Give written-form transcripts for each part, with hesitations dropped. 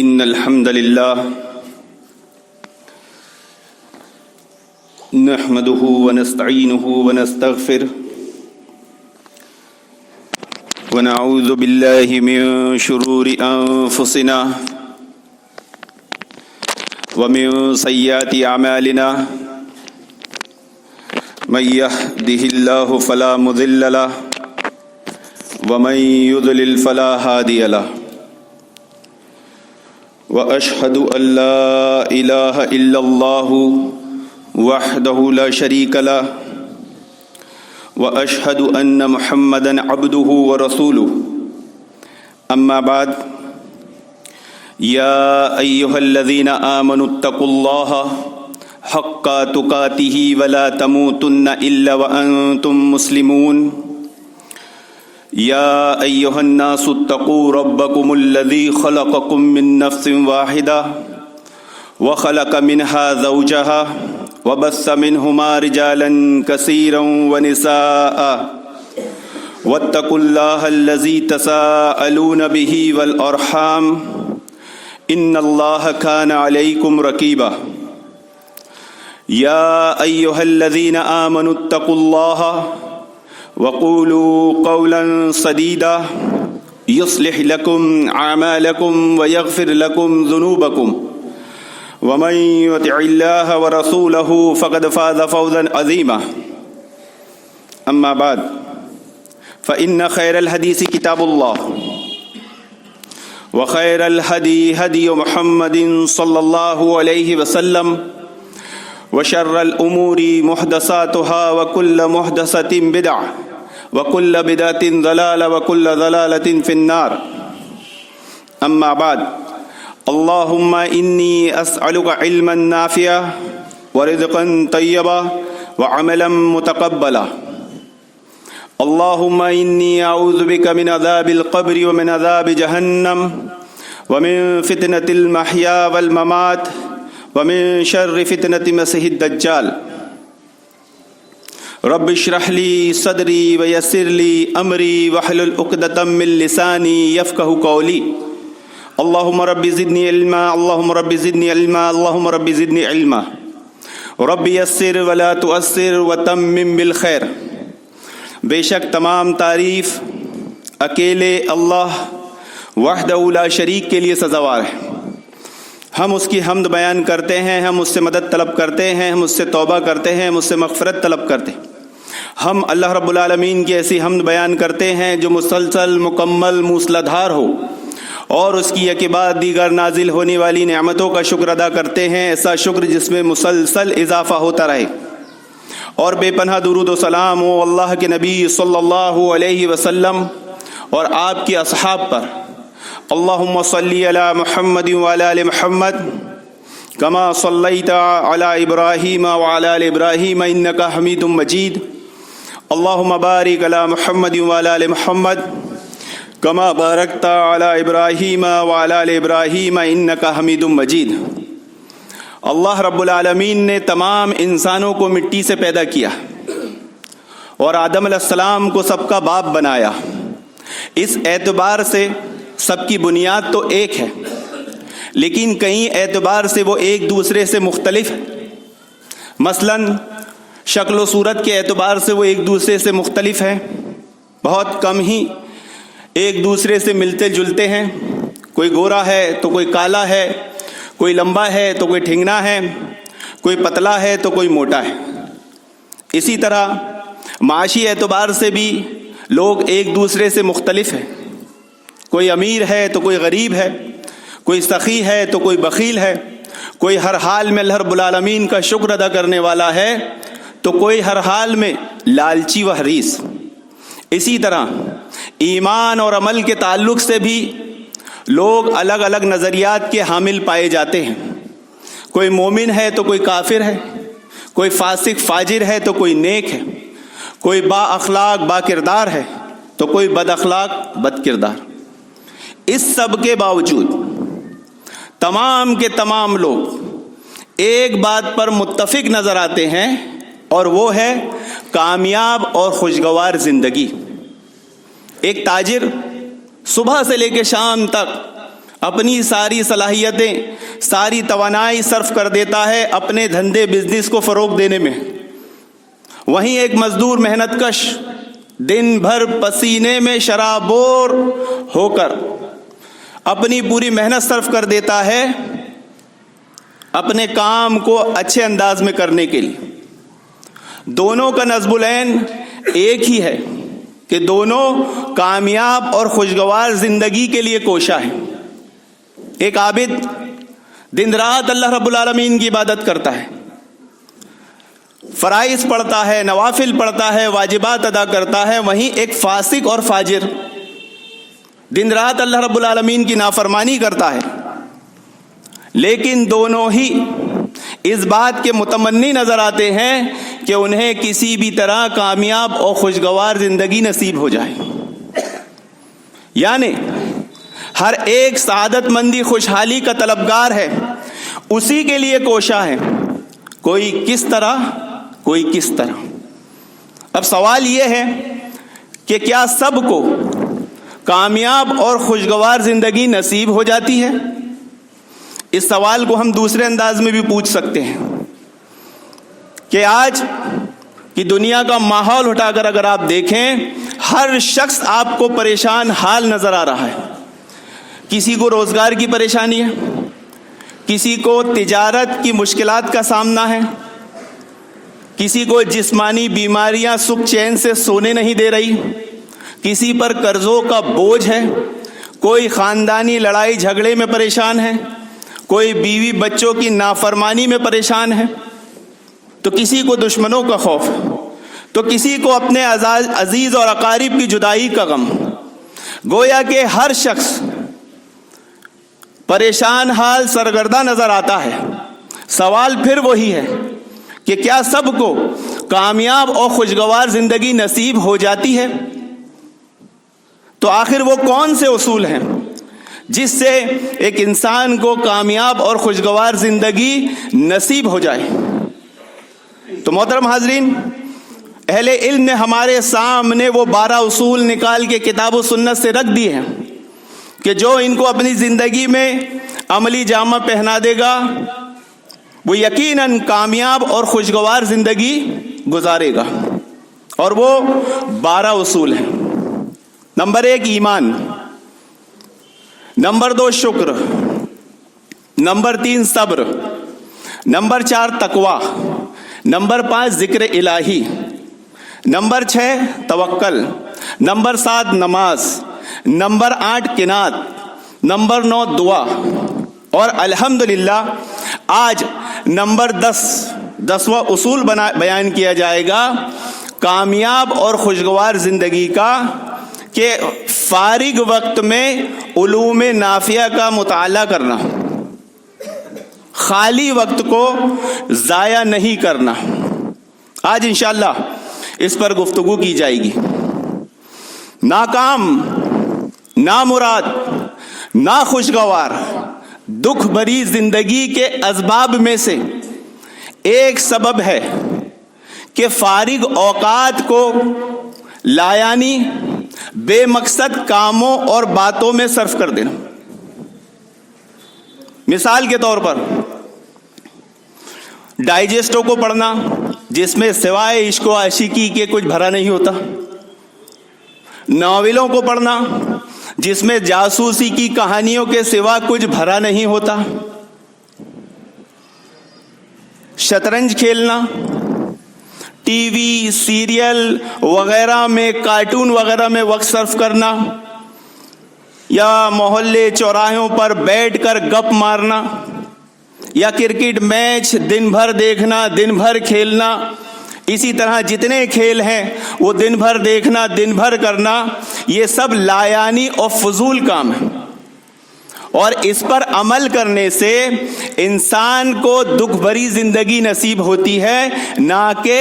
إن الحمد لله نحمده ونستعينه ونستغفره ونعوذ بالله من شرور أنفسنا ومن سيئات أعمالنا من يهده الله فلا مضل له ومن يضلل فلا هادي له وأشهد أن لا إله إلا الله وحده لا شريك له وأشهد أن محمدا عبده ورسوله أما بعد يا أيها الذين آمنوا اتقوا الله حق تقاته ولا تموتن إلا وأنتم مسلمون يا أيها الناس اتقوا ربكم الذي خلقكم من نفس واحدة وخلق منها زوجها وبث منهما رجالا كثيرا ونساء واتقوا الله الذي تساءلون به والأرحام إن الله كان عليكم رقيبا يا أيها الذين آمنوا اتقوا الله وقولوا قولا سديدا يصلح لكم أعمالكم ويغفر لكم ذنوبكم ومن يطع الله ورسوله فقد فاز فوزا عظيما أما بعد فإن خير الحديث كتاب الله وخير الهدي هدي محمد صلى الله عليه وسلم وشر الأمور محدثاتها وكل محدثة بدعة وكل بدعة ضلالة وكل ضلالة في النار أما بعد اللهم إني أسألك علما نافعا ورزقا طيبا وعملا متقبلا اللهم إني أعوذ بك من عذاب القبر ومن عذاب جهنم ومن فتنة المحيا والممات ومن شر فتنة مسيح الدجال رب اشرح لي صدري ويسر لي أمري واحلل عقدة من لساني يفقهوا قولي اللهم رب زدني علما اللهم رب زدني علما اللهم رب زدني علما رب يسر ولا تؤثر وتمم بالخير. بے شک تمام تعریف اکیلے اللہ وحدہ لا شریک کے لیے سزاوار ہے. ہم اس کی حمد بیان کرتے ہیں, ہم اس سے مدد طلب کرتے ہیں, ہم اس سے توبہ کرتے ہیں, ہم اس سے مغفرت طلب کرتے ہیں. ہم اللہ رب العالمین کی ایسی حمد بیان کرتے ہیں جو مسلسل مکمل موسلادھار ہو, اور اس کی ایک بعد دیگر نازل ہونے والی نعمتوں کا شکر ادا کرتے ہیں, ایسا شکر جس میں مسلسل اضافہ ہوتا رہے. اور بے پناہ درود و سلام ہو اللہ کے نبی صلی اللہ علیہ وسلم اور آپ کے اصحاب پر. اللہم صلی علی محمد وعلی آل محمد کما صلیت علی ابراہیم وعلی آل ابراہیم انک حمید مجید. اللہم بارک علی محمد وعلی آل محمد کما بارکت علی ابراہیم وعلی آل ابراہیم انک حمید مجید. اللہ رب العالمین نے تمام انسانوں کو مٹی سے پیدا کیا اور آدم علیہ السلام کو سب کا باپ بنایا. اس اعتبار سے سب کی بنیاد تو ایک ہے, لیکن کئی اعتبار سے وہ ایک دوسرے سے مختلف ہے. مثلا شکل و صورت کے اعتبار سے وہ ایک دوسرے سے مختلف ہیں, بہت کم ہی ایک دوسرے سے ملتے جلتے ہیں. کوئی گورا ہے تو کوئی کالا ہے, کوئی لمبا ہے تو کوئی ٹھنگنا ہے, کوئی پتلا ہے تو کوئی موٹا ہے. اسی طرح معاشی اعتبار سے بھی لوگ ایک دوسرے سے مختلف ہیں. کوئی امیر ہے تو کوئی غریب ہے, کوئی سخی ہے تو کوئی بخیل ہے, کوئی ہر حال میں اللہ رب العالمین کا شکر ادا کرنے والا ہے تو کوئی ہر حال میں لالچی و حریص. اسی طرح ایمان اور عمل کے تعلق سے بھی لوگ الگ الگ نظریات کے حامل پائے جاتے ہیں. کوئی مومن ہے تو کوئی کافر ہے, کوئی فاسق فاجر ہے تو کوئی نیک ہے, کوئی با اخلاق با کردار ہے تو کوئی بد اخلاق بد کردار. اس سب کے باوجود تمام کے تمام لوگ ایک بات پر متفق نظر آتے ہیں, اور وہ ہے کامیاب اور خوشگوار زندگی. ایک تاجر صبح سے لے کے شام تک اپنی ساری صلاحیتیں، ساری توانائی صرف کر دیتا ہے اپنے دھندے بزنس کو فروغ دینے میں، وہیں ایک مزدور محنت کش دن بھر پسینے میں شرابور ہو کر اپنی پوری محنت صرف کر دیتا ہے اپنے کام کو اچھے انداز میں کرنے کے لیے۔ دونوں کا نصب العین ایک ہی ہے کہ دونوں کامیاب اور خوشگوار زندگی کے لیے کوشاں ہیں۔ ایک عابد دن رات اللہ رب العالمین کی عبادت کرتا ہے، فرائض پڑھتا ہے، نوافل پڑھتا ہے، واجبات ادا کرتا ہے، وہیں ایک فاسق اور فاجر دن رات اللہ رب العالمین کی نافرمانی کرتا ہے، لیکن دونوں ہی اس بات کے متمنی نظر آتے ہیں کہ انہیں کسی بھی طرح کامیاب اور خوشگوار زندگی نصیب ہو جائے۔ یعنی ہر ایک سعادت مندی خوشحالی کا طلبگار ہے، اسی کے لیے کوشاں ہے، کوئی کس طرح کوئی کس طرح۔ اب سوال یہ ہے کہ کیا سب کو کامیاب اور خوشگوار زندگی نصیب ہو جاتی ہے؟ اس سوال کو ہم دوسرے انداز میں بھی پوچھ سکتے ہیں کہ آج کی دنیا کا ماحول اٹھا کر اگر آپ دیکھیں، ہر شخص آپ کو پریشان حال نظر آ رہا ہے۔ کسی کو روزگار کی پریشانی ہے، کسی کو تجارت کی مشکلات کا سامنا ہے، کسی کو جسمانی بیماریاں سکھ چین سے سونے نہیں دے رہی، کسی پر قرضوں کا بوجھ ہے، کوئی خاندانی لڑائی جھگڑے میں پریشان ہے، کوئی بیوی بچوں کی نافرمانی میں پریشان ہے، تو کسی کو دشمنوں کا خوف، تو کسی کو اپنے عزیز اور اقارب کی جدائی کا غم۔ گویا کہ ہر شخص پریشان حال سرگردہ نظر آتا ہے۔ سوال پھر وہی ہے کہ کیا سب کو کامیاب اور خوشگوار زندگی نصیب ہو جاتی ہے؟ تو آخر وہ کون سے اصول ہیں جس سے ایک انسان کو کامیاب اور خوشگوار زندگی نصیب ہو جائے؟ تو محترم حاضرین، اہل علم نے ہمارے سامنے وہ 12 اصول نکال کے کتاب و سنت سے رکھ دیے ہیں کہ جو ان کو اپنی زندگی میں عملی جامہ پہنا دے گا وہ یقیناً کامیاب اور خوشگوار زندگی گزارے گا۔ اور وہ 12 اصول ہیں۔ نمبر 1 ایمان، نمبر 2 شکر، نمبر 3 صبر، نمبر 4 تقوی، نمبر 5 ذکر الہی، نمبر 6 توکل، نمبر 7 نماز، نمبر 8 قناعت، نمبر 9 دعا، اور الحمدللہ آج نمبر 10واں اصول بیان کیا جائے گا کامیاب اور خوشگوار زندگی کا، کہ فارغ وقت میں علوم نافعہ کا مطالعہ کرنا، خالی وقت کو ضائع نہیں کرنا۔ آج انشاءاللہ اس پر گفتگو کی جائے گی۔ ناکام، نامراد، ناخوشگوار، دکھ بھری زندگی کے اسباب میں سے ایک سبب ہے کہ فارغ اوقات کو لایانی بے مقصد کاموں اور باتوں میں صرف کر دینا۔ مثال کے طور پر ڈائجسٹوں کو پڑھنا جس میں سوائے عشق و عاشقی کے کچھ بھرا نہیں ہوتا، ناولوں کو پڑھنا جس میں جاسوسی کی کہانیوں کے سوا کچھ بھرا نہیں ہوتا، شطرنج کھیلنا، ٹی وی سیریل وغیرہ میں، کارٹون وغیرہ میں وقت صرف کرنا، یا محلے چوراہوں پر بیٹھ کر گپ مارنا، یا کرکٹ میچ دن بھر دیکھنا، دن بھر کھیلنا، اسی طرح جتنے کھیل ہیں وہ دن بھر دیکھنا، دن بھر کرنا، یہ سب لایانی اور فضول کام ہے، اور اس پر عمل کرنے سے انسان کو دکھ بھری زندگی نصیب ہوتی ہے، نہ کہ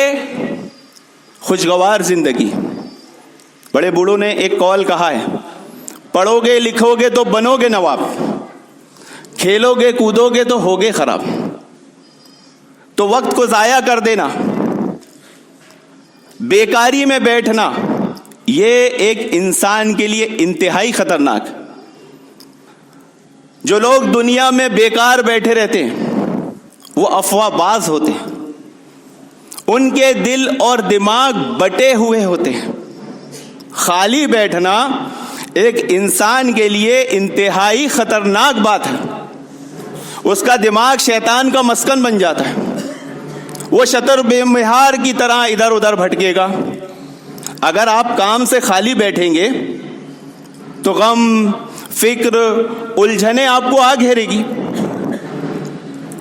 خوشگوار زندگی۔ بڑے بوڑھوں نے ایک قول کہا ہے، پڑھو گے لکھو گے تو بنو گے نواب، کھیلو گے کودو گے تو ہوگے خراب۔ تو وقت کو ضائع کر دینا، بیکاری میں بیٹھنا، یہ ایک انسان کے لیے انتہائی خطرناک۔ جو لوگ دنیا میں بیکار بیٹھے رہتے ہیں وہ افواہ باز ہوتے ہیں، ان کے دل اور دماغ بٹے ہوئے ہوتے ہیں۔ خالی بیٹھنا ایک انسان کے لیے انتہائی خطرناک بات ہے۔ اس کا دماغ شیطان کا مسکن بن جاتا ہے، وہ شتر بے مہار کی طرح ادھر ادھر بھٹکے گا۔ اگر آپ کام سے خالی بیٹھیں گے تو غم، فکر، الجھنیں آپ کو آ گھیرے گی۔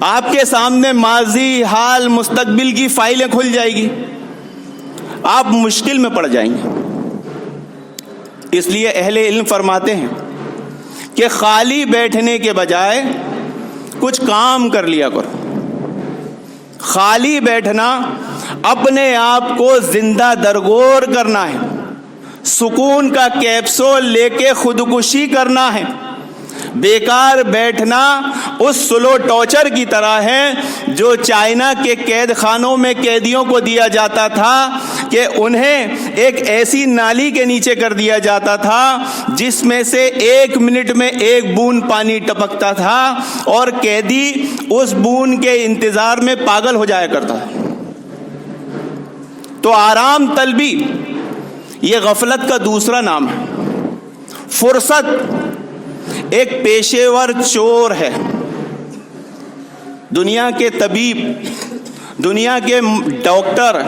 آپ کے سامنے ماضی، حال، مستقبل کی فائلیں کھل جائے گی، آپ مشکل میں پڑ جائیں گے۔ اس لیے اہل علم فرماتے ہیں کہ خالی بیٹھنے کے بجائے کچھ کام کر لیا کرو۔ خالی بیٹھنا اپنے آپ کو زندہ درگور کرنا ہے، سکون کا کیپسول لے کے خودکشی کرنا ہے۔ بیکار بیٹھنا اس سلو ٹارچر کی طرح ہے جو چائنا کے قید خانوں میں قیدیوں کو دیا جاتا تھا کہ انہیں ایک ایسی نالی کے نیچے کر دیا جاتا تھا جس میں سے 1 منٹ میں 1 بوند پانی ٹپکتا تھا، اور قیدی اس بوند کے انتظار میں پاگل ہو جایا کرتا تھا۔ تو آرام طلبی یہ غفلت کا دوسرا نام ہے۔ فرصت ایک پیشے ور چور ہے۔ دنیا کے طبیب، دنیا کے ڈاکٹر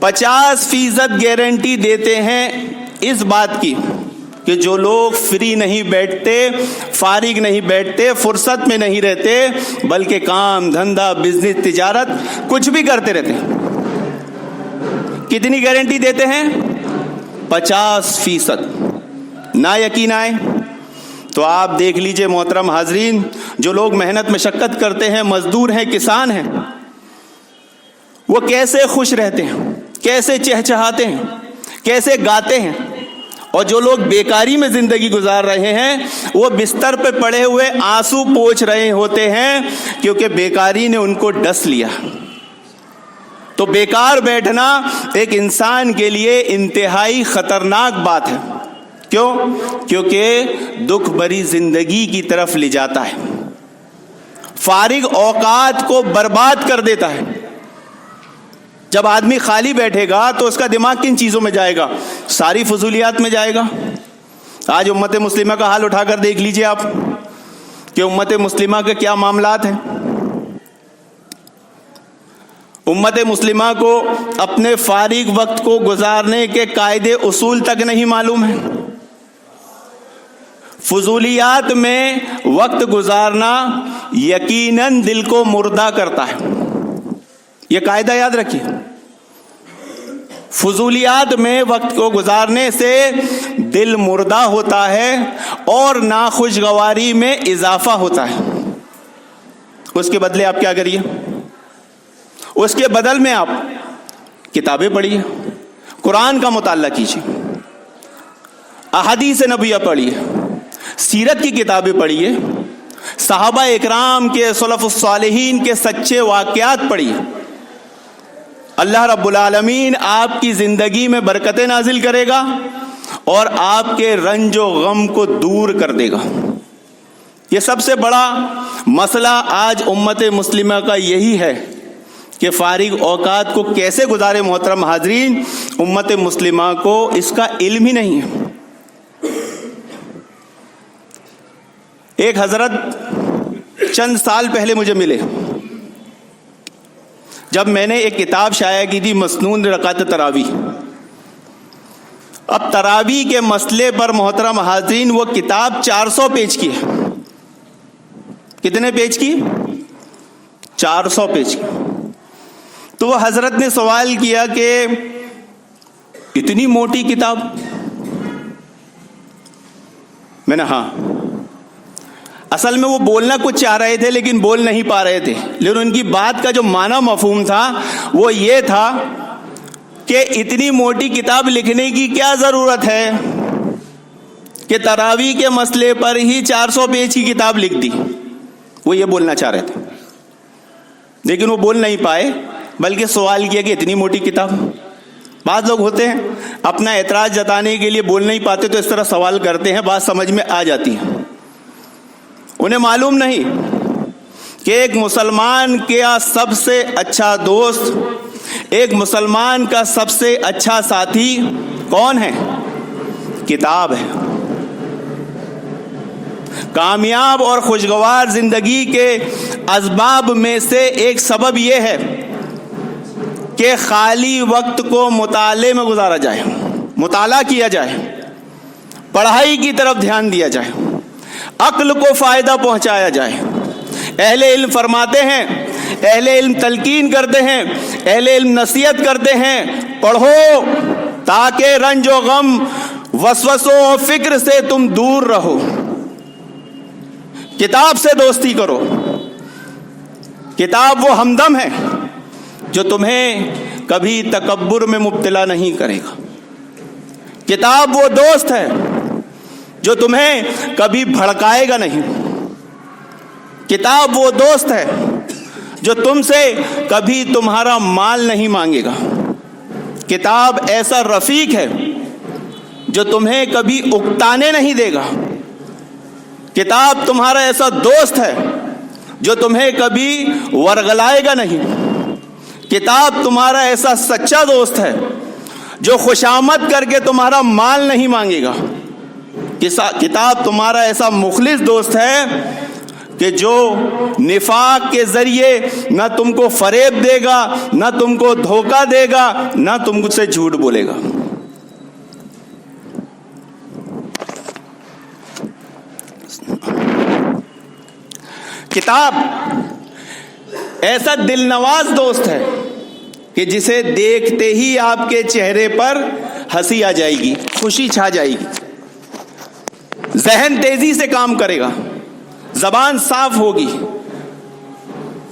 50% گارنٹی دیتے ہیں اس بات کی کہ جو لوگ فری نہیں بیٹھتے، فارغ نہیں بیٹھتے، فرصت میں نہیں رہتے، بلکہ کام دھندا، بزنس، تجارت کچھ بھی کرتے رہتے ہیں، کتنی گارنٹی دیتے ہیں؟ 50%۔ نہ یقین آئے تو آپ دیکھ لیجئے محترم حاضرین، جو لوگ محنت مشقت کرتے ہیں، مزدور ہیں، کسان ہیں، وہ کیسے خوش رہتے ہیں، کیسے چہچہاتے ہیں، کیسے گاتے ہیں۔ اور جو لوگ بیکاری میں زندگی گزار رہے ہیں وہ بستر پہ پڑے ہوئے آنسو پوچھ رہے ہوتے ہیں کیونکہ بیکاری نے ان کو ڈس لیا۔ تو بیکار بیٹھنا ایک انسان کے لیے انتہائی خطرناک بات ہے۔ کیوں؟ کیونکہ دکھ بھری زندگی کی طرف لے جاتا ہے، فارغ اوقات کو برباد کر دیتا ہے۔ جب آدمی خالی بیٹھے گا تو اس کا دماغ کن چیزوں میں جائے گا؟ ساری فضولیات میں جائے گا۔ آج امت مسلمہ کا حال اٹھا کر دیکھ لیجئے آپ کہ امت مسلمہ کے کیا معاملات ہیں۔ امت مسلمہ کو اپنے فارغ وقت کو گزارنے کے قاعدے اصول تک نہیں معلوم ہے۔ فضولیات میں وقت گزارنا یقیناً دل کو مردہ کرتا ہے، یہ قاعدہ یاد رکھیے۔ فضولیات میں وقت کو گزارنے سے دل مردہ ہوتا ہے اور ناخوشگواری میں اضافہ ہوتا ہے۔ اس کے بدلے آپ کیا کریے؟ اس کے بدل میں آپ کتابیں پڑھیے، قرآن کا مطالعہ کیجیے، احادیث نبویہ پڑھیے، سیرت کی کتابیں پڑھیے، صحابہ اکرام کے، سلف الصالحین کے سچے واقعات پڑھیے۔ اللہ رب العالمین آپ کی زندگی میں برکتیں نازل کرے گا اور آپ کے رنج و غم کو دور کر دے گا۔ یہ سب سے بڑا مسئلہ آج امت مسلمہ کا یہی ہے کہ فارغ اوقات کو کیسے گزارے۔ محترم حاضرین، امت مسلمہ کو اس کا علم ہی نہیں ہے۔ ایک حضرت چند سال پہلے مجھے ملے جب میں نے ایک کتاب شائع کی تھی، مسنون رکعت تراویح۔ اب تراویح کے مسئلے پر محترم حاضرین وہ کتاب 400 پیج کی ہے۔ کتنے پیج کی؟ 400 پیج کی۔ تو وہ حضرت نے سوال کیا کہ اتنی موٹی کتاب؟ میں نے ہاں۔ اصل میں وہ بولنا کچھ چاہ رہے تھے لیکن بول نہیں پا رہے تھے، لیکن ان کی بات کا جو معنی مفہوم تھا وہ یہ تھا کہ اتنی موٹی کتاب لکھنے کی کیا ضرورت ہے کہ تراویح کے مسئلے پر ہی 400 پیج کی کتاب لکھ دی۔ وہ یہ بولنا چاہ رہے تھے لیکن وہ بول نہیں پائے، بلکہ سوال کیا کہ اتنی موٹی کتاب۔ بعض لوگ ہوتے ہیں اپنا اعتراض جتانے کے لیے بول نہیں پاتے تو اس طرح سوال کرتے ہیں، بات سمجھ میں آ جاتی ہے۔ انہیں معلوم نہیں کہ ایک مسلمان کا سب سے اچھا دوست، ایک مسلمان کا سب سے اچھا ساتھی کون ہے؟ کتاب ہے۔ کامیاب اور خوشگوار زندگی کے اسباب میں سے ایک سبب یہ ہے کہ خالی وقت کو مطالعے میں گزارا جائے، مطالعہ کیا جائے، پڑھائی کی طرف دھیان دیا جائے، عقل کو فائدہ پہنچایا جائے۔ اہل علم فرماتے ہیں، اہل علم تلقین کرتے ہیں، اہل علم نصیحت کرتے ہیں، پڑھو تاکہ رنج و غم، وسوسوں و فکر سے تم دور رہو۔ کتاب سے دوستی کرو۔ کتاب وہ ہمدم ہے جو تمہیں کبھی تکبر میں مبتلا نہیں کرے گا۔ کتاب وہ دوست ہے جو تمہیں کبھی بھڑکائے گا نہیں۔ کتاب وہ دوست ہے جو تم سے کبھی تمہارا مال نہیں مانگے گا۔ کتاب ایسا رفیق ہے جو تمہیں کبھی اکتانے نہیں دے گا۔ کتاب تمہارا ایسا دوست ہے جو تمہیں کبھی ورغلائے گا نہیں۔ کتاب تمہارا ایسا سچا دوست ہے جو خوشامد کر کے تمہارا مال نہیں مانگے گا۔ کتاب تمہارا ایسا مخلص دوست ہے کہ جو نفاق کے ذریعے نہ تم کو فریب دے گا، نہ تم کو دھوکہ دے گا، نہ تم سے جھوٹ بولے گا۔ کتاب ایسا دل نواز دوست ہے کہ جسے دیکھتے ہی آپ کے چہرے پر ہنسی آ جائے گی، خوشی چھا جائے گی، ذہن تیزی سے کام کرے گا، زبان صاف ہوگی،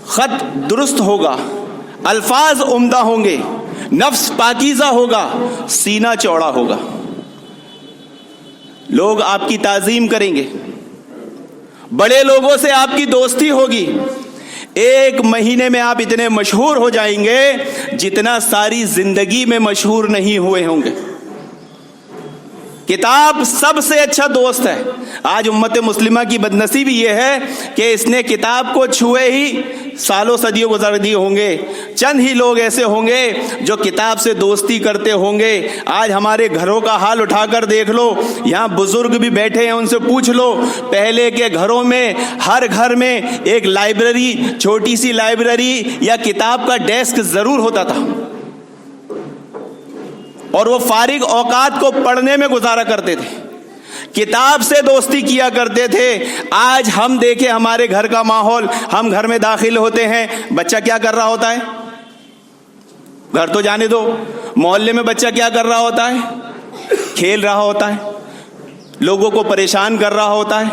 خط درست ہوگا، الفاظ عمدہ ہوں گے، نفس پاکیزہ ہوگا، سینہ چوڑا ہوگا۔ لوگ آپ کی تعظیم کریں گے، بڑے لوگوں سے آپ کی دوستی ہوگی۔ ایک مہینے میں آپ اتنے مشہور ہو جائیں گے جتنا ساری زندگی میں مشہور نہیں ہوئے ہوں گے۔ کتاب سب سے اچھا دوست ہے۔ آج امت مسلمہ کی بدنصیبی یہ ہے کہ اس نے کتاب کو چھوئے ہی سالوں صدیوں گزر دیے ہوں گے۔ چند ہی لوگ ایسے ہوں گے جو کتاب سے دوستی کرتے ہوں گے۔ آج ہمارے گھروں کا حال اٹھا کر دیکھ لو، یہاں بزرگ بھی بیٹھے ہیں، ان سے پوچھ لو، پہلے کے گھروں میں ہر گھر میں ایک لائبریری، چھوٹی سی لائبریری یا کتاب کا ڈیسک ضرور ہوتا تھا، اور وہ فارغ اوقات کو پڑھنے میں گزارا کرتے تھے، کتاب سے دوستی کیا کرتے تھے۔ آج ہم دیکھیں ہمارے گھر کا ماحول، ہم گھر میں داخل ہوتے ہیں، بچہ کیا کر رہا ہوتا ہے؟ گھر تو جانے دو، محلے میں بچہ کیا کر رہا ہوتا ہے؟ کھیل رہا ہوتا ہے، لوگوں کو پریشان کر رہا ہوتا ہے،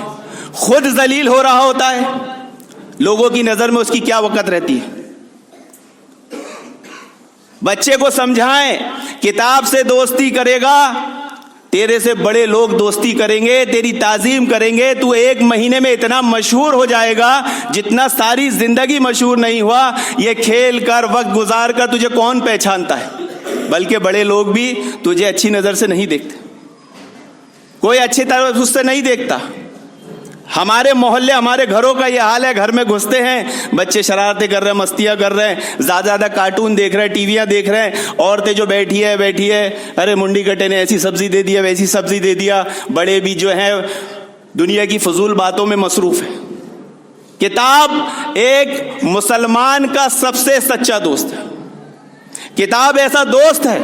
خود ذلیل ہو رہا ہوتا ہے۔ لوگوں کی نظر میں اس کی کیا وقت رہتی ہے؟ بچے کو سمجھائیں، کتاب سے دوستی کرے گا، تیرے سے بڑے لوگ دوستی کریں گے، تیری تعظیم کریں گے، تو ایک مہینے میں اتنا مشہور ہو جائے گا جتنا ساری زندگی مشہور نہیں ہوا۔ یہ کھیل کر، وقت گزار کر تجھے کون پہچانتا ہے؟ بلکہ بڑے لوگ بھی تجھے اچھی نظر سے نہیں دیکھتے، کوئی اچھی طرح اس سے نہیں دیکھتا۔ ہمارے محلے، ہمارے گھروں کا یہ حال ہے، گھر میں گھستے ہیں، بچے شرارتیں کر رہے ہیں، مستیاں کر رہے ہیں، زیادہ کارٹون دیکھ رہے ہیں، ٹی ویاں دیکھ رہے ہیں، عورتیں جو بیٹھی ہے، ارے منڈی کٹے نے ایسی سبزی دے دیا، ویسی سبزی دے دیا، بڑے بھی جو ہیں دنیا کی فضول باتوں میں مصروف ہیں۔ کتاب ایک مسلمان کا سب سے سچا دوست ہے۔ کتاب ایسا دوست ہے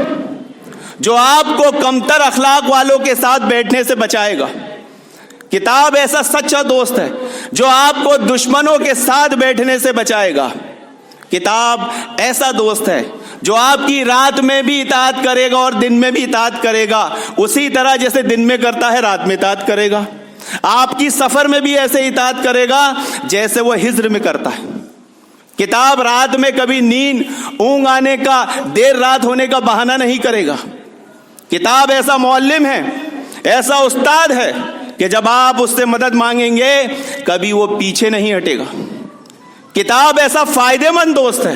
جو آپ کو کمتر اخلاق والوں کے ساتھ بیٹھنے سے بچائے گا۔ کتاب ایسا سچا دوست ہے جو آپ کو دشمنوں کے ساتھ بیٹھنے سے بچائے گا۔ کتاب ایسا دوست ہے جو آپ کی رات میں بھی اطاعت کرے گا اور دن میں بھی اطاعت کرے گا، اسی طرح جیسے دن میں کرتا ہے رات میں اطاعت کرے گا۔ آپ کی سفر میں بھی ایسے اطاعت کرے گا جیسے وہ ہجر میں کرتا ہے۔ کتاب رات میں کبھی نیند، اونگ آنے کا، دیر رات ہونے کا بہانہ نہیں کرے گا۔ کتاب ایسا معلم ہے، ایسا استاد ہے کہ جب آپ اس سے مدد مانگیں گے کبھی وہ پیچھے نہیں ہٹے گا۔ کتاب ایسا فائدہ مند دوست ہے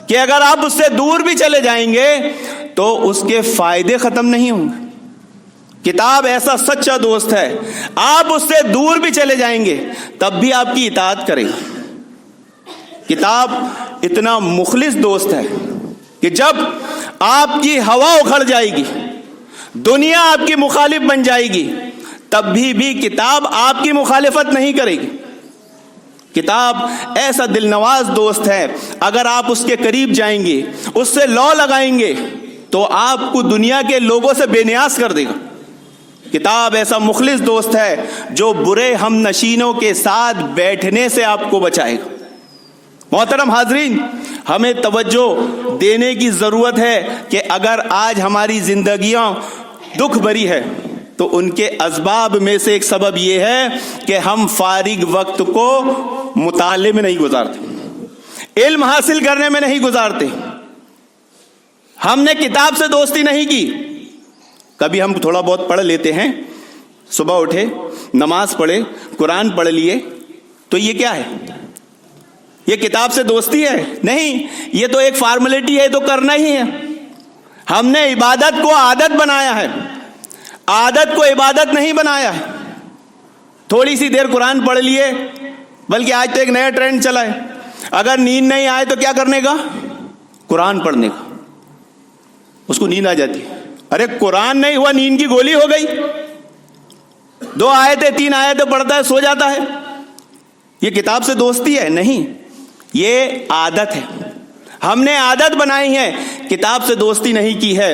کہ اگر آپ اس سے دور بھی چلے جائیں گے تو اس کے فائدے ختم نہیں ہوں گے۔ کتاب ایسا سچا دوست ہے، آپ اس سے دور بھی چلے جائیں گے تب بھی آپ کی اطاعت کرے گا۔ کتاب اتنا مخلص دوست ہے کہ جب آپ کی ہوا اکھڑ جائے گی، دنیا آپ کی مخالف بن جائے گی، تب بھی کتاب آپ کی مخالفت نہیں کرے گی۔ کتاب ایسا دل نواز دوست ہے، اگر آپ اس کے قریب جائیں گے، اس سے لو لگائیں گے تو آپ کو دنیا کے لوگوں سے بے نیاز کر دے گا۔ کتاب ایسا مخلص دوست ہے جو برے ہم نشینوں کے ساتھ بیٹھنے سے آپ کو بچائے گا۔ محترم حاضرین، ہمیں توجہ دینے کی ضرورت ہے کہ اگر آج ہماری زندگیاں دکھ بھری ہے تو ان کے اسباب میں سے ایک سبب یہ ہے کہ ہم فارغ وقت کو مطالعے میں نہیں گزارتے، علم حاصل کرنے میں نہیں گزارتے، ہم نے کتاب سے دوستی نہیں کی۔ کبھی ہم تھوڑا بہت پڑھ لیتے ہیں، صبح اٹھے، نماز پڑھے، قرآن پڑھ لیے، تو یہ کیا ہے؟ یہ کتاب سے دوستی ہے؟ نہیں، یہ تو ایک فارمیلٹی ہے، تو کرنا ہی ہے۔ ہم نے عبادت کو عادت بنایا ہے، عادت کو عبادت نہیں بنایا ہے۔ تھوڑی سی دیر قرآن پڑھ لیے، بلکہ آج تو ایک نیا ٹرینڈ چلا ہے، اگر نیند نہیں آئے تو کیا کرنے کا؟ قرآن پڑھنے کا۔ اس کو نیند آ جاتی ہے، ارے قرآن نہیں ہوا، نیند کی گولی ہو گئی، 2 آیتیں 3 آیتیں پڑھتا ہے، سو جاتا ہے۔ یہ کتاب سے دوستی ہے؟ نہیں، یہ عادت ہے، ہم نے عادت بنائی ہے، کتاب سے دوستی نہیں کی ہے،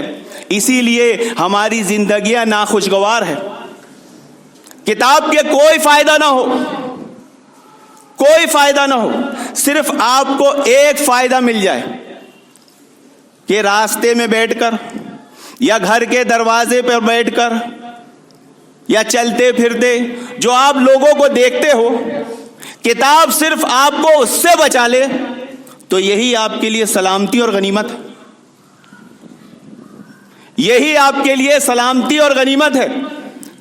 اسی لیے ہماری زندگیاں ناخوشگوار ہے۔ کتاب کے کوئی فائدہ نہ ہو، کوئی فائدہ نہ ہو، صرف آپ کو ایک فائدہ مل جائے کہ راستے میں بیٹھ کر یا گھر کے دروازے پر بیٹھ کر یا چلتے پھرتے جو آپ لوگوں کو دیکھتے ہو، کتاب صرف آپ کو اس سے بچا لے تو یہی آپ کے لیے سلامتی اور غنیمت ہے، یہی آپ کے لیے سلامتی اور غنیمت ہے،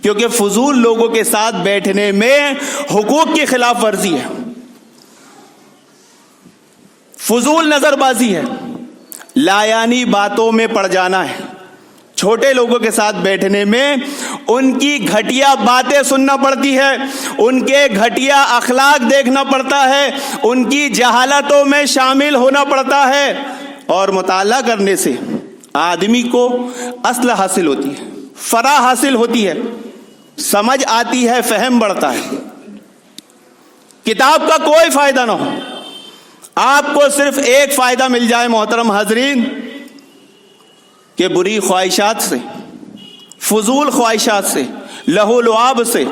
کیونکہ فضول لوگوں کے ساتھ بیٹھنے میں حقوق کی خلاف ورزی ہے، فضول نظر بازی ہے، لایانی باتوں میں پڑ جانا ہے، چھوٹے لوگوں کے ساتھ بیٹھنے میں ان کی گھٹیا باتیں سننا پڑتی ہے، ان کے گھٹیا اخلاق دیکھنا پڑتا ہے، ان کی جہالتوں میں شامل ہونا پڑتا ہے، اور مطالعہ کرنے سے آدمی کو اصل حاصل ہوتی ہے، فرا حاصل ہوتی ہے، سمجھ آتی ہے، فہم بڑھتا ہے۔ کتاب کا کوئی فائدہ نہ ہو، آپ کو صرف ایک فائدہ مل جائے محترم حاضرین، کہ بری خواہشات سے، فضول خواہشات سے، لہو لعاب سے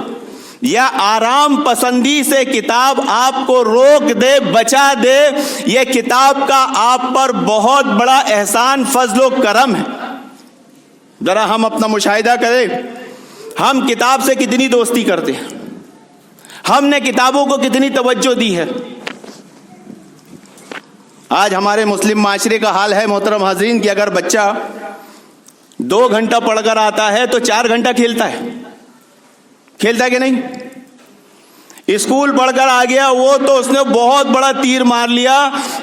یا آرام پسندی سے کتاب آپ کو روک دے، بچا دے، یہ کتاب کا آپ پر بہت بڑا احسان، فضل و کرم ہے۔ ذرا ہم اپنا مشاہدہ کریں، ہم کتاب سے کتنی دوستی کرتے ہیں، ہم نے کتابوں کو کتنی توجہ دی ہے۔ آج ہمارے مسلم معاشرے کا حال ہے محترم حاضرین کہ اگر بچہ 2 گھنٹہ پڑھ کر آتا ہے تو 4 گھنٹہ کھیلتا ہے کہ نہیں؟ اسکول پڑھ کر آ گیا وہ تو اس نے بہت بڑا تیر مار لیا،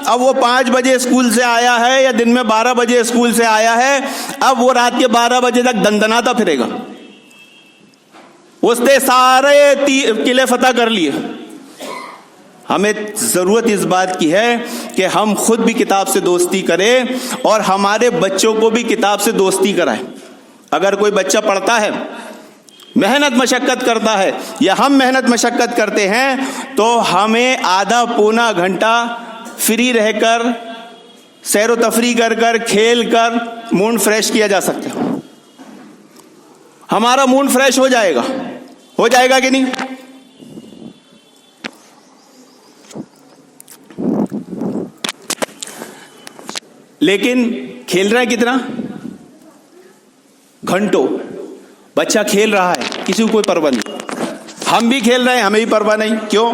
اب وہ 5 بجے اسکول سے آیا ہے یا دن میں 12 بجے اسکول سے آیا ہے، اب وہ رات کے 12 بجے تک دندناتا پھرے گا، اس نے سارے قلعے فتح کر لیے۔ ہمیں ضرورت اس بات کی ہے کہ ہم خود بھی کتاب سے دوستی کریں اور ہمارے بچوں کو بھی کتاب سے دوستی کرائیں۔ اگر کوئی بچہ پڑھتا ہے، محنت مشقت کرتا ہے یا ہم محنت مشقت کرتے ہیں تو ہمیں آدھا پونا گھنٹہ فری رہ کر، سیر و تفریح کر کر، کھیل کر موڈ فریش کیا جا سکتا ہے، ہمارا موڈ فریش ہو جائے گا کہ نہیں؟ لیکن کھیل رہا ہے کتنا؟ گھنٹوں بچہ کھیل رہا ہے، کسی کو کوئی پرواہ نہیں۔ ہم بھی کھیل رہے ہیں، ہمیں بھی پرواہ نہیں۔ کیوں؟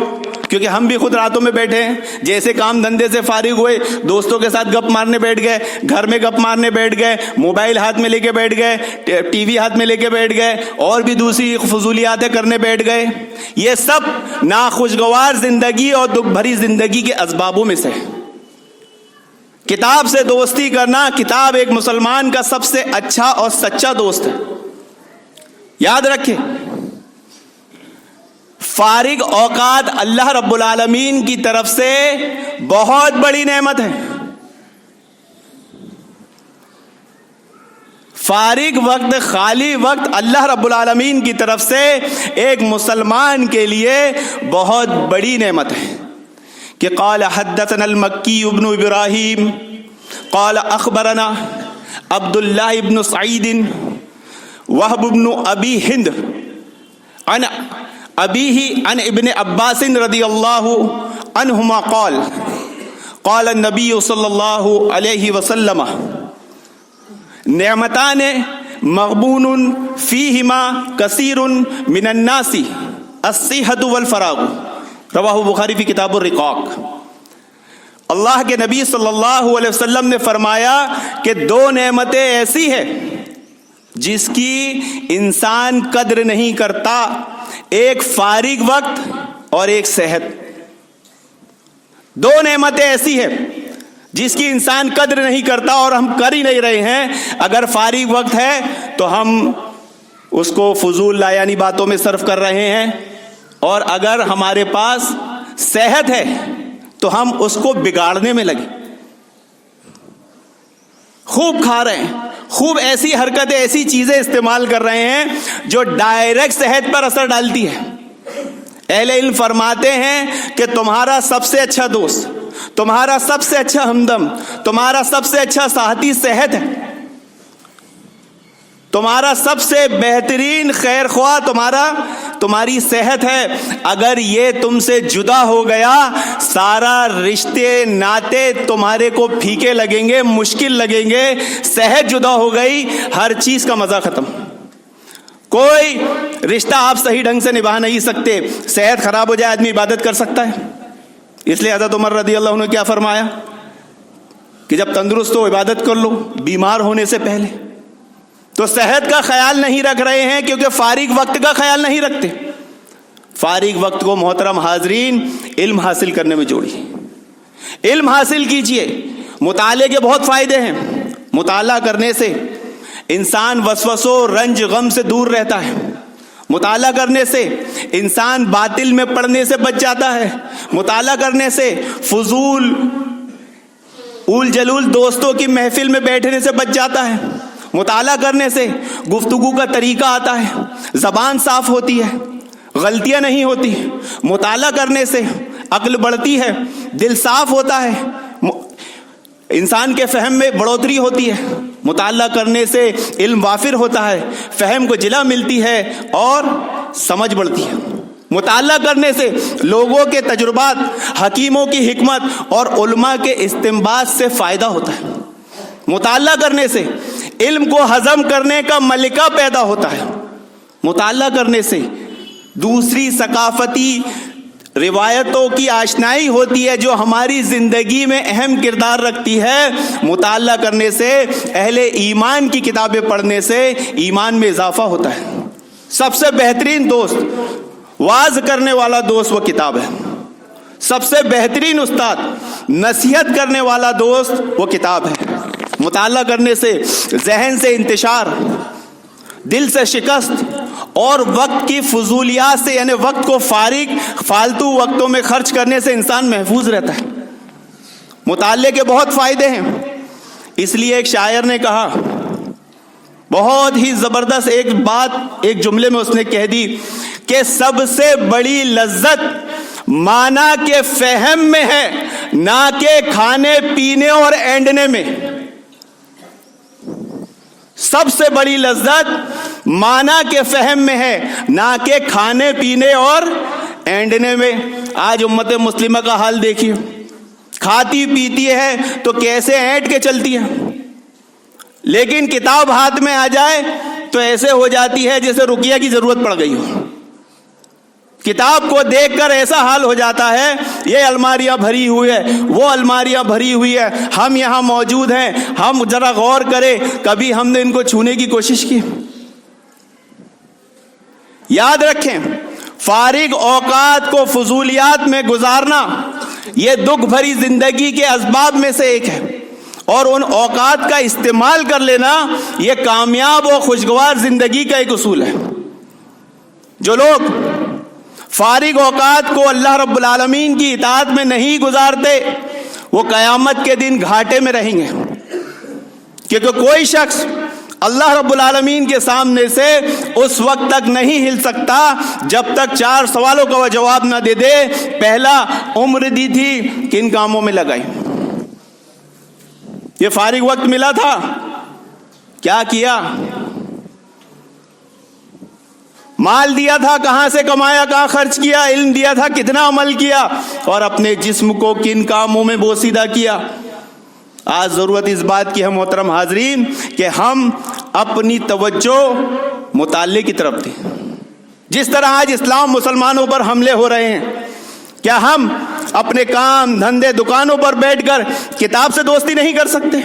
کیونکہ ہم بھی خود راتوں میں بیٹھے ہیں، جیسے کام دھندے سے فارغ ہوئے دوستوں کے ساتھ گپ مارنے بیٹھ گئے، گھر میں گپ مارنے بیٹھ گئے، موبائل ہاتھ میں لے کے بیٹھ گئے، ٹی وی ہاتھ میں لے کے بیٹھ گئے، اور بھی دوسری فضولیاتیں کرنے بیٹھ گئے۔ یہ سب ناخوشگوار زندگی اور دکھ بھری زندگی کے اسبابوں میں سے ہے۔ کتاب سے دوستی کرنا، کتاب ایک مسلمان کا سب سے اچھا اور سچا دوست ہے۔ یاد رکھیں، فارغ اوقات اللہ رب العالمین کی طرف سے بہت بڑی نعمت ہے. فارغ وقت، خالی وقت اللہ رب العالمین کی طرف سے ایک مسلمان کے لیے بہت بڑی نعمت ہے. کہ قال حدثنا المکی ابن ابراہیم قال اخبرنا عبد اللہ ابن سعید وہب ابن ابی ہند عن ابیہ عن ابن عباس رضی اللہ عنہما قال قال النبی صلی اللہ علیہ وسلم نعمتان مغبون فیہما کثیر من الناس الصحۃ والفراغ، رواہ بخاری فی کتاب الرقاق. اللہ کے نبی صلی اللہ علیہ وسلم نے فرمایا کہ دو نعمتیں ایسی ہیں جس کی انسان قدر نہیں کرتا، ایک فارغ وقت اور ایک صحت. دو نعمتیں ایسی ہیں جس کی انسان قدر نہیں کرتا اور ہم کر ہی نہیں رہے ہیں. اگر فارغ وقت ہے تو ہم اس کو فضول لایانی باتوں میں صرف کر رہے ہیں، اور اگر ہمارے پاس صحت ہے تو ہم اس کو بگاڑنے میں لگے. خوب کھا رہے ہیں، خوب ایسی حرکتیں، ایسی چیزیں استعمال کر رہے ہیں جو ڈائریکٹ صحت پر اثر ڈالتی ہے. اہل علم فرماتے ہیں کہ تمہارا سب سے اچھا دوست، تمہارا سب سے اچھا ہمدم، تمہارا سب سے اچھا ساتھی صحت ہے. تمہارا سب سے بہترین خیر خواہ تمہاری صحت ہے. اگر یہ تم سے جدا ہو گیا، سارا رشتے ناطے تمہارے کو پھیکے لگیں گے، مشکل لگیں گے. صحت جدا ہو گئی، ہر چیز کا مزہ ختم. کوئی رشتہ آپ صحیح ڈھنگ سے نبھا نہیں سکتے. صحت خراب ہو جائے آدمی عبادت کر سکتا ہے؟ اس لیے حضرت عمر رضی اللہ عنہ نے کیا فرمایا کہ جب تندرست ہو عبادت کر لو، بیمار ہونے سے پہلے. تو صحت کا خیال نہیں رکھ رہے ہیں کیونکہ فارغ وقت کا خیال نہیں رکھتے. فارغ وقت کو محترم حاضرین علم حاصل کرنے میں جوڑیے. علم حاصل کیجئے. مطالعے کے بہت فائدے ہیں. مطالعہ کرنے سے انسان وسوسوں، رنج، غم سے دور رہتا ہے. مطالعہ کرنے سے انسان باطل میں پڑنے سے بچ جاتا ہے. مطالعہ کرنے سے فضول اول جلول دوستوں کی محفل میں بیٹھنے سے بچ جاتا ہے. مطالعہ کرنے سے گفتگو کا طریقہ آتا ہے، زبان صاف ہوتی ہے، غلطیاں نہیں ہوتی. مطالعہ کرنے سے عقل بڑھتی ہے، دل صاف ہوتا ہے، انسان کے فہم میں بڑھوتری ہوتی ہے. مطالعہ کرنے سے علم وافر ہوتا ہے، فہم کو جلا ملتی ہے اور سمجھ بڑھتی ہے. مطالعہ کرنے سے لوگوں کے تجربات، حکیموں کی حکمت اور علماء کے استنباط سے فائدہ ہوتا ہے. مطالعہ کرنے سے علم کو ہضم کرنے کا ملکہ پیدا ہوتا ہے. مطالعہ کرنے سے دوسری ثقافتی روایتوں کی آشنائی ہوتی ہے جو ہماری زندگی میں اہم کردار رکھتی ہے. مطالعہ کرنے سے، اہل ایمان کی کتابیں پڑھنے سے ایمان میں اضافہ ہوتا ہے. سب سے بہترین دوست، واعظ کرنے والا دوست وہ کتاب ہے. سب سے بہترین استاد، نصیحت کرنے والا دوست وہ کتاب ہے. مطالعہ کرنے سے ذہن سے انتشار، دل سے شکست اور وقت کی فضولیات سے، یعنی وقت کو فالتو وقتوں میں خرچ کرنے سے انسان محفوظ رہتا ہے. مطالعے کے بہت فائدے ہیں. اس لیے ایک شاعر نے کہا، بہت ہی زبردست ایک بات ایک جملے میں اس نے کہہ دی کہ سب سے بڑی لذت معنی کے فہم میں ہے، نہ کہ کھانے پینے اور اینڈنے میں. سب سے بڑی لذت معنی کے فہم میں ہے، نہ کہ کھانے پینے اور اینڈنے میں. آج امت مسلمہ کا حال دیکھیے، کھاتی پیتی ہے تو کیسے اینٹ کے چلتی ہے، لیکن کتاب ہاتھ میں آ جائے تو ایسے ہو جاتی ہے جیسے رقیہ کی ضرورت پڑ گئی ہو. کتاب کو دیکھ کر ایسا حال ہو جاتا ہے، یہ الماریاں بھری ہوئی ہے، وہ الماریاں بھری ہوئی ہے، ہم یہاں موجود ہیں، ہم ذرا غور کریں، کبھی ہم نے ان کو چھونے کی کوشش کی؟ یاد رکھیں، فارغ اوقات کو فضولیات میں گزارنا یہ دکھ بھری زندگی کے اسباب میں سے ایک ہے، اور ان اوقات کا استعمال کر لینا یہ کامیاب اور خوشگوار زندگی کا ایک اصول ہے. جو لوگ فارغ اوقات کو اللہ رب العالمین کی اطاعت میں نہیں گزارتے وہ قیامت کے دن گھاٹے میں رہیں گے، کیونکہ کوئی شخص اللہ رب العالمین کے سامنے سے اس وقت تک نہیں ہل سکتا جب تک 4 سوالوں کا وہ جواب نہ دے دے۔ پہلا، عمر دی تھی کن کاموں میں لگائی؟ یہ فارغ وقت ملا تھا، کیا کیا؟ مال دیا تھا، کہاں سے کمایا، کہاں خرچ کیا؟ علم دیا تھا، کتنا عمل کیا؟ اور اپنے جسم کو کن کاموں میں بوسیدہ کیا؟ آج ضرورت اس بات کی ہے محترم حاضرین کہ ہم اپنی توجہ مطالعے کی طرف دیں۔ جس طرح آج اسلام مسلمانوں پر حملے ہو رہے ہیں، کیا ہم اپنے کام دھندے دکانوں پر بیٹھ کر کتاب سے دوستی نہیں کر سکتے؟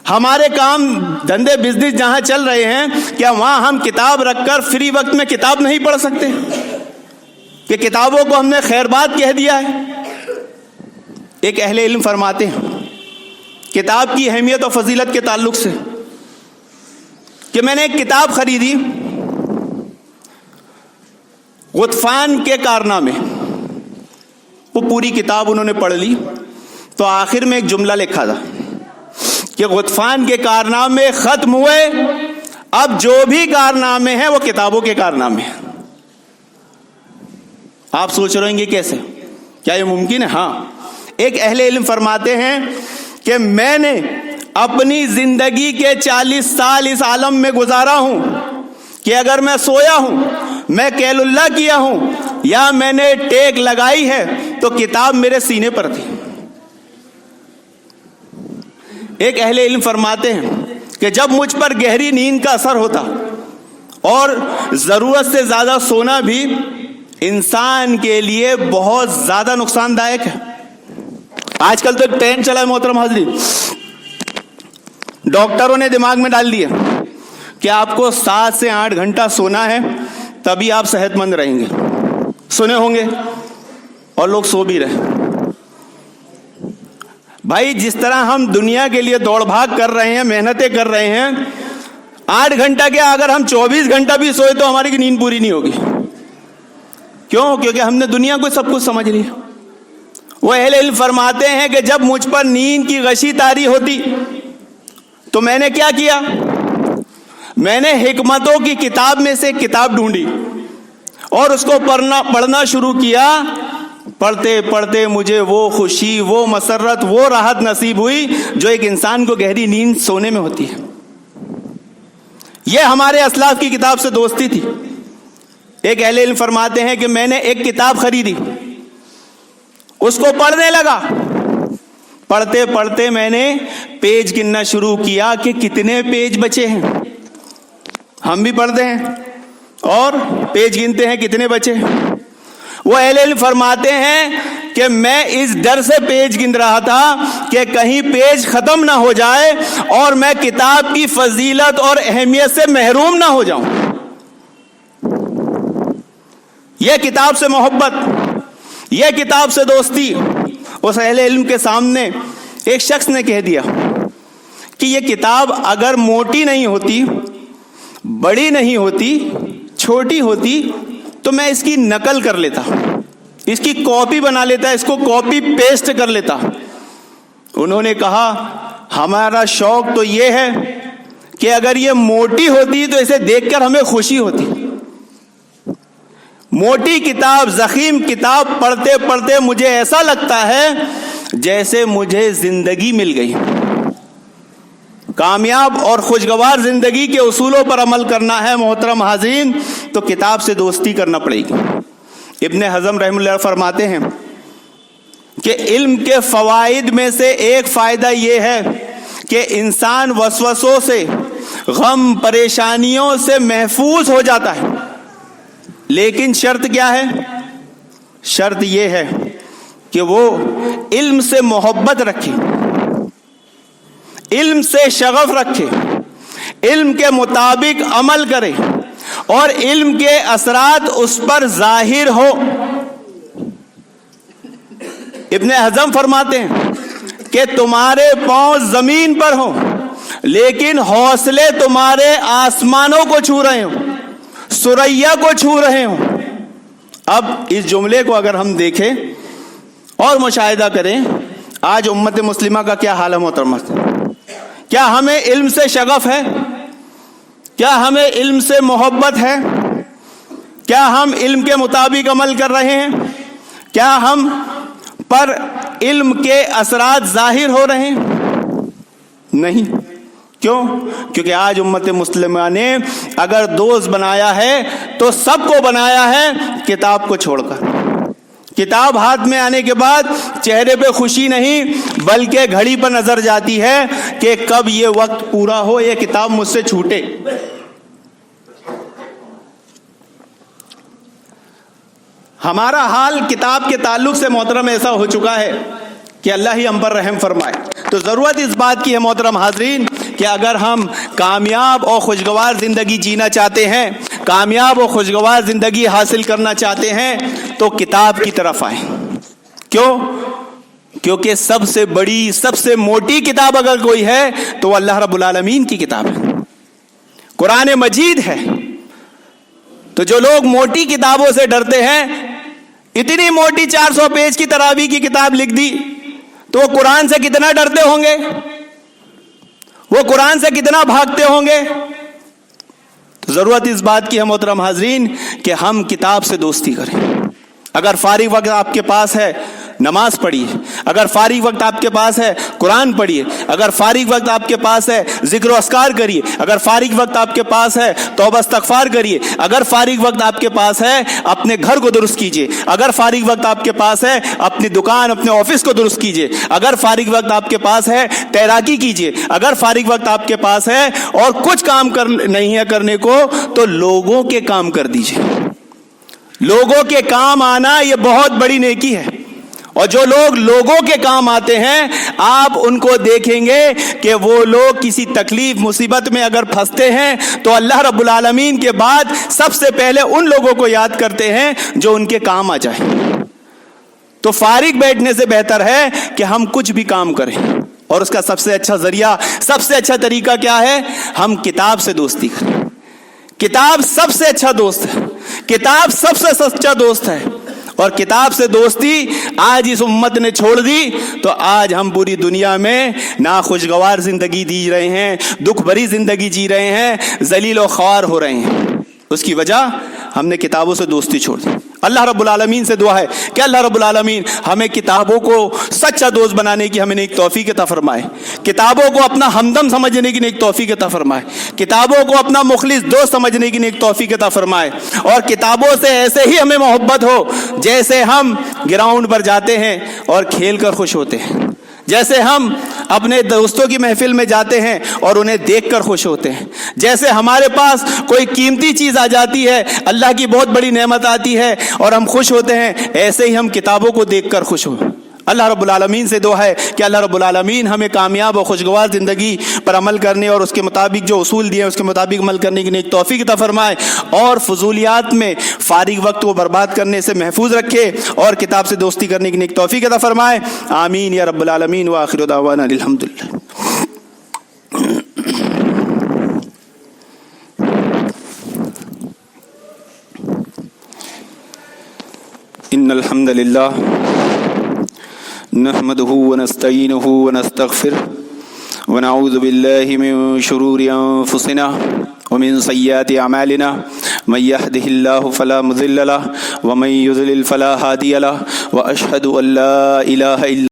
ہمارے کام دھندے بزنس جہاں چل رہے ہیں، کیا وہاں ہم کتاب رکھ کر فری وقت میں کتاب نہیں پڑھ سکتے؟ کہ کتابوں کو ہم نے خیر بات کہہ دیا ہے؟ ایک اہل علم فرماتے ہیں کتاب کی اہمیت اور فضیلت کے تعلق سے کہ میں نے ایک کتاب خریدی، غطفان کے کارنامے، وہ پوری کتاب انہوں نے پڑھ لی تو آخر میں ایک جملہ لکھا تھا کہ غطفان کے کارنامے ختم ہوئے، اب جو بھی کارنامے ہیں وہ کتابوں کے کارنامے ہیں۔ آپ سوچ رہے ہوں گے کیسے؟ کیا یہ ممکن ہے؟ ہاں، ایک اہل علم فرماتے ہیں کہ میں نے اپنی زندگی کے 40 سال اس عالم میں گزارا ہوں کہ اگر میں سویا ہوں، میں قیل اللہ کیا ہوں یا میں نے ٹیک لگائی ہے تو کتاب میرے سینے پر تھی۔ ایک اہل علم فرماتے ہیں کہ جب مجھ پر گہری نیند کا اثر ہوتا، اور ضرورت سے زیادہ سونا بھی انسان کے لیے بہت زیادہ نقصان دائق ہے۔ آج کل تو ایک ٹرینڈ چلا ہے محترم حاضرین، ڈاکٹروں نے دماغ میں ڈال دیا کہ آپ کو 7 سے 8 گھنٹہ سونا ہے تبھی آپ صحت مند رہیں گے۔ سنے ہوں گے اور لوگ سو بھی رہے۔ بھائی جس طرح ہم دنیا کے لیے دوڑ بھاگ کر رہے ہیں، محنتیں کر رہے ہیں، 8 گھنٹہ کیا اگر ہم 24 گھنٹہ بھی سوئے تو ہماری نیند پوری نہیں ہوگی۔ کیوں؟ کیونکہ ہم نے دنیا کو سب کچھ سمجھ لیا۔ وہ اہل علم فرماتے ہیں کہ جب مجھ پر نیند کی غشی طاری ہوتی تو میں نے کیا کیا؟ میں نے حکمتوں کی کتاب میں سے کتاب ڈھونڈی اور اس کو پڑھنا شروع کیا۔ پڑھتے پڑھتے مجھے وہ خوشی، وہ مسرت، وہ راحت نصیب ہوئی جو ایک انسان کو گہری نیند سونے میں ہوتی ہے۔ یہ ہمارے اسلاف کی کتاب سے دوستی تھی۔ ایک اہل علم فرماتے ہیں کہ میں نے ایک کتاب خریدی، اس کو پڑھنے لگا، پڑھتے پڑھتے میں نے پیج گننا شروع کیا کہ کتنے پیج بچے ہیں۔ ہم بھی پڑھتے ہیں اور پیج گنتے ہیں کتنے بچے۔ وہ اہل علم فرماتے ہیں کہ میں اس ڈر سے پیج گن رہا تھا کہ کہیں پیج ختم نہ ہو جائے اور میں کتاب کی فضیلت اور اہمیت سے محروم نہ ہو جاؤں۔ یہ کتاب سے محبت، یہ کتاب سے دوستی اس اہل علم کے سامنے ایک شخص نے کہہ دیا کہ یہ کتاب اگر موٹی نہیں ہوتی، بڑی نہیں ہوتی، چھوٹی ہوتی تو میں اس کی نقل کر لیتا، اس کی کاپی بنا لیتا، اس کو کاپی پیسٹ کر لیتا۔ انہوں نے کہا ہمارا شوق تو یہ ہے کہ اگر یہ موٹی ہوتی تو اسے دیکھ کر ہمیں خوشی ہوتی۔ موٹی کتاب، ضخیم کتاب پڑھتے پڑھتے مجھے ایسا لگتا ہے جیسے مجھے زندگی مل گئی۔ کامیاب اور خوشگوار زندگی کے اصولوں پر عمل کرنا ہے محترم حاضرین تو کتاب سے دوستی کرنا پڑے گی۔ ابن حزم رحمہ اللہ فرماتے ہیں کہ علم کے فوائد میں سے ایک فائدہ یہ ہے کہ انسان وسوسوں سے، غم پریشانیوں سے محفوظ ہو جاتا ہے، لیکن شرط کیا ہے؟ شرط یہ ہے کہ وہ علم سے محبت رکھے، علم سے شغف رکھے، علم کے مطابق عمل کرے اور علم کے اثرات اس پر ظاہر ہو۔ ابن حزم فرماتے ہیں کہ تمہارے پاؤں زمین پر ہوں لیکن حوصلے تمہارے آسمانوں کو چھو رہے ہوں۔ سریا کو چھو رہے ہوں. اب اس جملے کو اگر ہم دیکھیں اور مشاہدہ کریں, آج امت مسلمہ کا کیا حال ہے محترمہ؟ کیا ہمیں علم سے شغف ہے؟ کیا ہمیں علم سے محبت ہے؟ کیا ہم علم کے مطابق عمل کر رہے ہیں؟ کیا ہم پر علم کے اثرات ظاہر ہو رہے ہیں؟ نہیں. کیوں؟ کیونکہ آج امت مسلمہ نے اگر دوست بنایا ہے تو سب کو بنایا ہے کتاب کو چھوڑ کر. کتاب ہاتھ میں آنے کے بعد چہرے پہ خوشی نہیں بلکہ گھڑی پر نظر جاتی ہے کہ کب یہ وقت پورا ہو, یہ کتاب مجھ سے چھوٹے. ہمارا حال کتاب کے تعلق سے محترم ایسا ہو چکا ہے کہ اللہ ہی ہم پر رحم فرمائے. تو ضرورت اس بات کی ہے محترم حاضرین کہ اگر ہم کامیاب اور خوشگوار زندگی جینا چاہتے ہیں, کامیاب اور خوشگوار زندگی حاصل کرنا چاہتے ہیں تو کتاب کی طرف آئیں. کیوں؟ کیونکہ سب سے بڑی, سب سے موٹی کتاب اگر کوئی ہے تو وہ اللہ رب العالمین کی کتاب ہے, قرآن مجید ہے. تو جو لوگ موٹی کتابوں سے ڈرتے ہیں, اتنی موٹی 400 پیج کی تراویح کی کتاب لکھ دی, تو وہ قرآن سے کتنا ڈرتے ہوں گے, وہ قرآن سے کتنا بھاگتے ہوں گے. تو ضرورت اس بات کی ہے محترم حاضرین کہ ہم کتاب سے دوستی کریں. اگر فارغ وقت آپ کے پاس ہے نماز پڑھیے, اگر فارغ وقت آپ کے پاس ہے قرآن پڑھیے, اگر فارغ وقت آپ کے پاس ہے ذکر و اذکار کریے, اگر فارغ وقت آپ کے پاس ہے توبہ استغفار کریے, اگر فارغ وقت آپ کے پاس ہے اپنے گھر کو درست کیجیے, اگر فارغ وقت آپ کے پاس ہے اپنی دکان اپنے آفس کو درست کیجیے, اگر فارغ وقت آپ کے پاس ہے تیراکی کیجیے, اگر فارغ وقت آپ کے پاس ہے اور کچھ کام نہیں ہے کرنے کو تو لوگوں کے کام کر دیجیے. لوگوں کے کام آنا یہ بہت بڑی نیکی ہے, اور جو لوگ لوگوں کے کام آتے ہیں آپ ان کو دیکھیں گے کہ وہ لوگ کسی تکلیف مصیبت میں اگر پھنستے ہیں تو اللہ رب العالمین کے بعد سب سے پہلے ان لوگوں کو یاد کرتے ہیں جو ان کے کام آ جائیں. تو فارغ بیٹھنے سے بہتر ہے کہ ہم کچھ بھی کام کریں, اور اس کا سب سے اچھا ذریعہ, سب سے اچھا طریقہ کیا ہے؟ ہم کتاب سے دوستی کریں. کتاب سب سے اچھا دوست ہے, کتاب سب سے سچا دوست ہے, اور کتاب سے دوستی آج اس امت نے چھوڑ دی تو آج ہم پوری دنیا میں ناخوشگوار زندگی جی رہے ہیں, دکھ بھری زندگی جی رہے ہیں, ذلیل و خوار ہو رہے ہیں. اس کی وجہ ہم نے کتابوں سے دوستی چھوڑ دی. اللہ رب العالمین سے دعا ہے کہ اللہ رب العالمین ہمیں کتابوں کو سچا دوست بنانے کی ہمیں ایک توفیق عطا فرمائے, کتابوں کو اپنا ہمدم سمجھنے کی ایک توفیق عطا فرمائے, کتابوں کو اپنا مخلص دوست سمجھنے کی ایک توفیق عطا فرمائے, اور کتابوں سے ایسے ہی ہمیں محبت ہو جیسے ہم گراؤنڈ پر جاتے ہیں اور کھیل کر خوش ہوتے ہیں, جیسے ہم اپنے دوستوں کی محفل میں جاتے ہیں اور انہیں دیکھ کر خوش ہوتے ہیں, جیسے ہمارے پاس کوئی قیمتی چیز آ جاتی ہے, اللہ کی بہت بڑی نعمت آتی ہے اور ہم خوش ہوتے ہیں, ایسے ہی ہم کتابوں کو دیکھ کر خوش ہوں. اللہ رب العالمین سے دعا ہے کہ اللہ رب العالمین ہمیں کامیاب اور خوشگوار زندگی پر عمل کرنے اور اس کے مطابق جو اصول دیے ہیں اس کے مطابق عمل کرنے کی نیک توفیق عطا فرمائے, اور فضولیات میں فارغ وقت کو برباد کرنے سے محفوظ رکھے, اور کتاب سے دوستی کرنے کی نیک توفیق عطا فرمائے. آمین یا رب العالمین. وآخر دعوانا الحمدللہ. ان الحمد للہ نحمده ونستعینه ونستغفره ونعوذ باللہ من شرور انفسنا ومن سیئات اعمالنا من يهده الله فلا مضل له ومن يضلل فلا هادي له واشهد ان لا اله الا